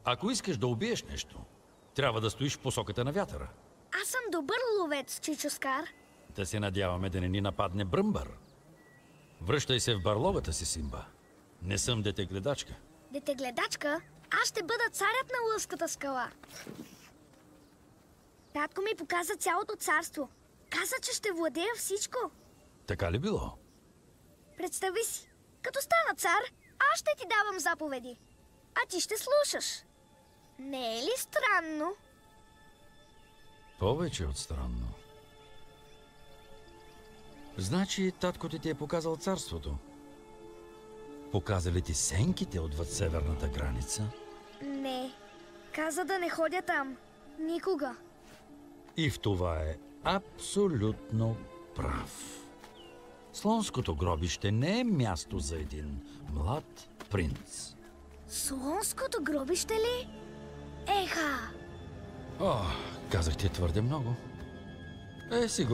Ако искаш да убиеш нещо, трябва да стоиш в посоката на вятъра. Аз съм добър ловец, Чичо Скар. Да се надяваме да не ни нападне Бръмбър. Връщай се в барлогата си, Симба. Не съм детегледачка. Детегледачка? Аз ще бъда царят на Лъвската скала. Татко ми показа цялото царство. Каза, че ще владея всичко. Така ли било? Представи си, като стана цар, аз ще ти давам заповеди. А ти ще слушаш. Не е ли странно? Повече от странно. Значи татко ти е показал царството. Показа ли ти сенките отвъд северната граница? Не. Каза да не ходя там. Никога. И в това е абсолютно прав. Слонското гробище не е място за един млад принц. Слонското гробище ли? Еха! О, казах ти твърде много. Сигурно.